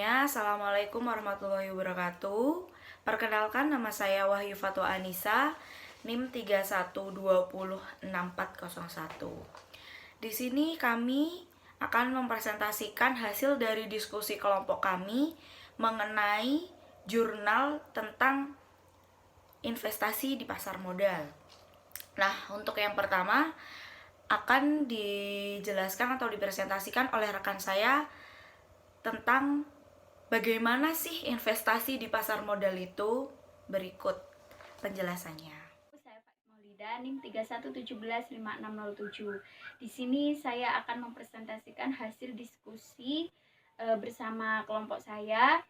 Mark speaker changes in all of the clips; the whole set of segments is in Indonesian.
Speaker 1: semuanya, Assalamualaikum warahmatullahi wabarakatuh. Perkenalkan, nama saya Wahyu Fatwa Anissa, NIM 31206401. Di sini kami akan mempresentasikan hasil dari diskusi kelompok kami mengenai jurnal tentang investasi di pasar modal. Nah, untuk yang pertama akan dijelaskan atau dipresentasikan oleh rekan saya tentang bagaimana sih investasi di pasar modal itu. Berikut penjelasannya.
Speaker 2: Saya Maulida, NIM 31175607. Di sini saya akan mempresentasikan hasil diskusi bersama kelompok saya,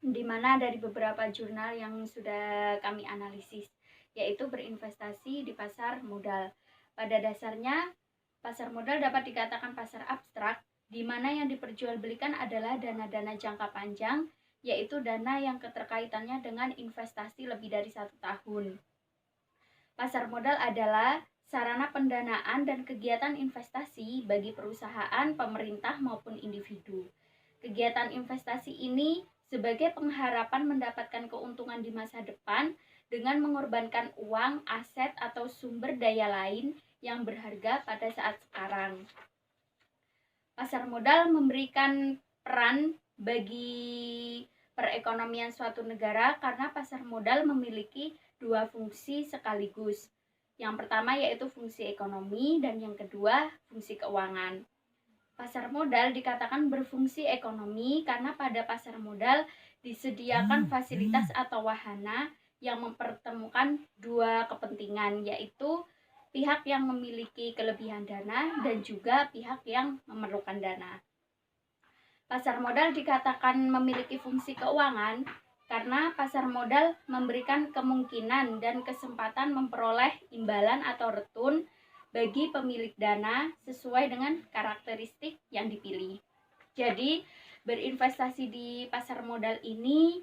Speaker 2: di mana dari beberapa jurnal yang sudah kami analisis, yaitu berinvestasi di pasar modal. Pada dasarnya, pasar modal dapat dikatakan pasar abstrak, di mana yang diperjualbelikan adalah dana-dana jangka panjang, yaitu dana yang keterkaitannya dengan investasi lebih dari 1 tahun. Pasar modal adalah sarana pendanaan dan kegiatan investasi bagi perusahaan, pemerintah, maupun individu. Kegiatan investasi ini sebagai pengharapan mendapatkan keuntungan di masa depan dengan mengorbankan uang, aset, atau sumber daya lain yang berharga pada saat sekarang. Pasar modal memberikan peran bagi perekonomian suatu negara karena pasar modal memiliki dua fungsi sekaligus. Yang pertama yaitu fungsi ekonomi dan yang kedua fungsi keuangan. Pasar modal dikatakan berfungsi ekonomi karena pada pasar modal disediakan fasilitas atau wahana yang mempertemukan dua kepentingan, yaitu pihak yang memiliki kelebihan dana dan juga pihak yang memerlukan dana. Pasar modal dikatakan memiliki fungsi keuangan karena pasar modal memberikan kemungkinan dan kesempatan memperoleh imbalan atau retun bagi pemilik dana sesuai dengan karakteristik yang dipilih. Jadi, berinvestasi di pasar modal ini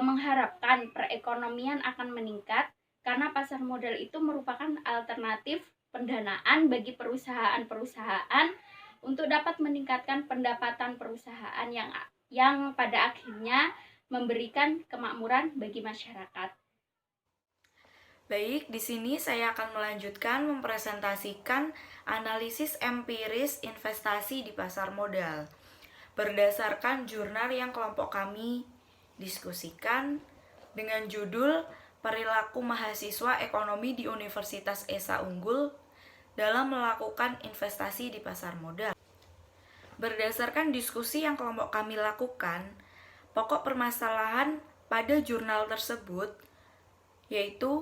Speaker 2: mengharapkan perekonomian akan meningkat karena pasar modal itu merupakan alternatif pendanaan bagi perusahaan-perusahaan untuk dapat meningkatkan pendapatan perusahaan yang pada akhirnya memberikan kemakmuran bagi masyarakat.
Speaker 1: Baik, di sini saya akan melanjutkan mempresentasikan analisis empiris investasi di pasar modal berdasarkan jurnal yang kelompok kami diskusikan dengan judul Perilaku Mahasiswa Ekonomi di Universitas Esa Unggul dalam melakukan investasi di pasar modal. Berdasarkan diskusi yang kelompok kami lakukan, pokok permasalahan pada jurnal tersebut yaitu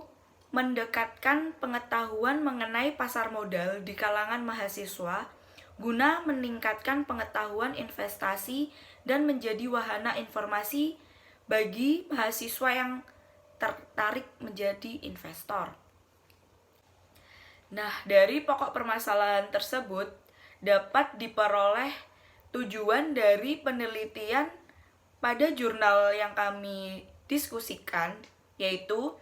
Speaker 1: mendekatkan pengetahuan mengenai pasar modal di kalangan mahasiswa guna meningkatkan pengetahuan investasi dan menjadi wahana informasi bagi mahasiswa yang tertarik menjadi investor. Nah, dari pokok permasalahan tersebut dapat diperoleh tujuan dari penelitian pada jurnal yang kami diskusikan, yaitu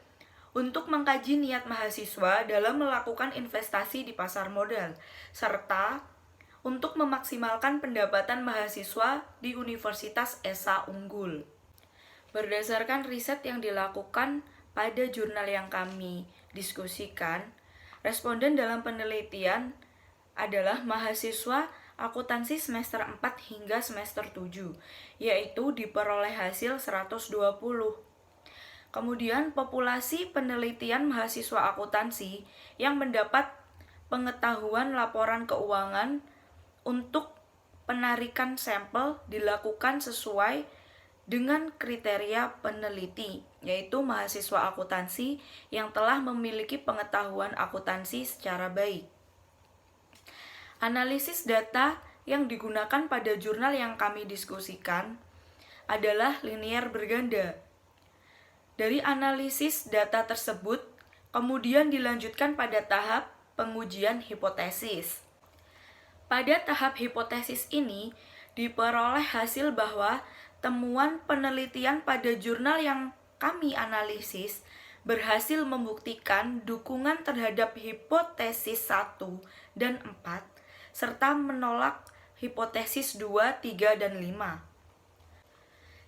Speaker 1: untuk mengkaji niat mahasiswa dalam melakukan investasi di pasar modal, serta untuk memaksimalkan pendapatan mahasiswa di Universitas Esa Unggul. Berdasarkan riset yang dilakukan pada jurnal yang kami diskusikan, responden dalam penelitian adalah mahasiswa akuntansi semester 4 hingga semester 7, yaitu diperoleh hasil 120. Kemudian populasi penelitian mahasiswa akuntansi yang mendapat pengetahuan laporan keuangan untuk penarikan sampel dilakukan sesuai dengan kriteria peneliti, yaitu mahasiswa akuntansi yang telah memiliki pengetahuan akuntansi secara baik. Analisis data yang digunakan pada jurnal yang kami diskusikan adalah linear berganda. Dari analisis data tersebut, kemudian dilanjutkan pada tahap pengujian hipotesis. Pada tahap hipotesis ini, diperoleh hasil bahwa temuan penelitian pada jurnal yang kami analisis berhasil membuktikan dukungan terhadap hipotesis 1 dan 4 serta menolak hipotesis 2, 3, dan 5.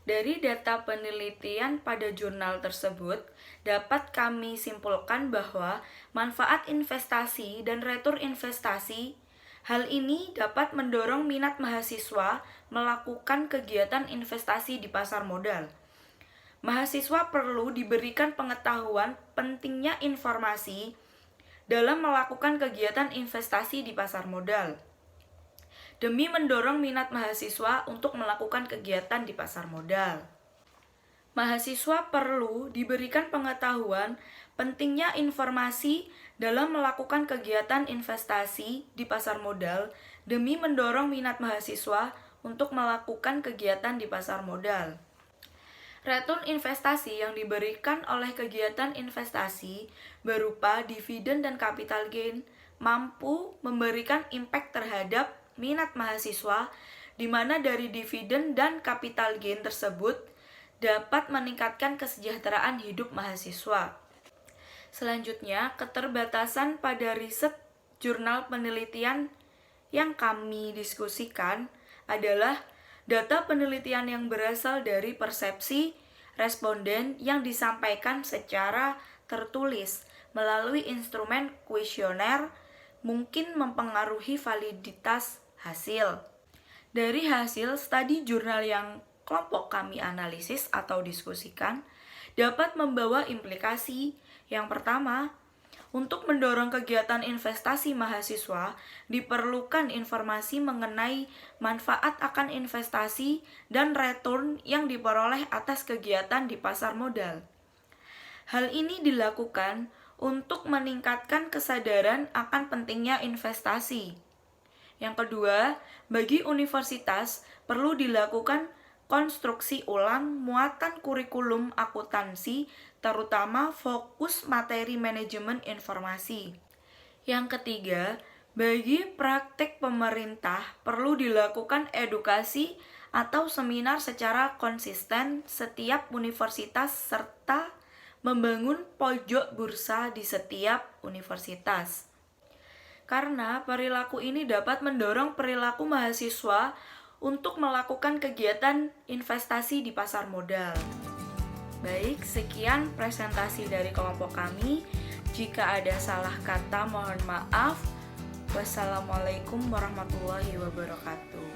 Speaker 1: Dari data penelitian pada jurnal tersebut, dapat kami simpulkan bahwa manfaat investasi dan retur investasi, hal ini dapat mendorong minat mahasiswa melakukan kegiatan investasi di pasar modal. Mahasiswa perlu diberikan pengetahuan pentingnya informasi dalam melakukan kegiatan investasi di pasar modal, demi mendorong minat mahasiswa untuk melakukan kegiatan di pasar modal. Mahasiswa perlu diberikan pengetahuan pentingnya informasi dalam melakukan kegiatan investasi di pasar modal demi mendorong minat mahasiswa untuk melakukan kegiatan di pasar modal. Return investasi yang diberikan oleh kegiatan investasi berupa dividen dan capital gain mampu memberikan impact terhadap minat mahasiswa, di mana dari dividen dan capital gain tersebut dapat meningkatkan kesejahteraan hidup mahasiswa. Selanjutnya, keterbatasan pada riset jurnal penelitian yang kami diskusikan adalah data penelitian yang berasal dari persepsi responden yang disampaikan secara tertulis melalui instrumen kuesioner mungkin mempengaruhi validitas hasil. Dari hasil studi jurnal yang kelompok kami analisis atau diskusikan, dapat membawa implikasi. Yang pertama, untuk mendorong kegiatan investasi mahasiswa, diperlukan informasi mengenai manfaat akan investasi dan return yang diperoleh atas kegiatan di pasar modal. Hal ini dilakukan untuk meningkatkan kesadaran akan pentingnya investasi. Yang kedua, bagi universitas perlu dilakukan konstruksi ulang muatan kurikulum akuntansi, terutama fokus materi manajemen informasi. Yang ketiga, bagi praktik pemerintah perlu dilakukan edukasi atau seminar secara konsisten setiap universitas serta membangun pojok bursa di setiap universitas. Karena perilaku ini dapat mendorong perilaku mahasiswa untuk melakukan kegiatan investasi di pasar modal. Baik, sekian presentasi dari kelompok kami. Jika ada salah kata, mohon maaf. Wassalamualaikum warahmatullahi wabarakatuh.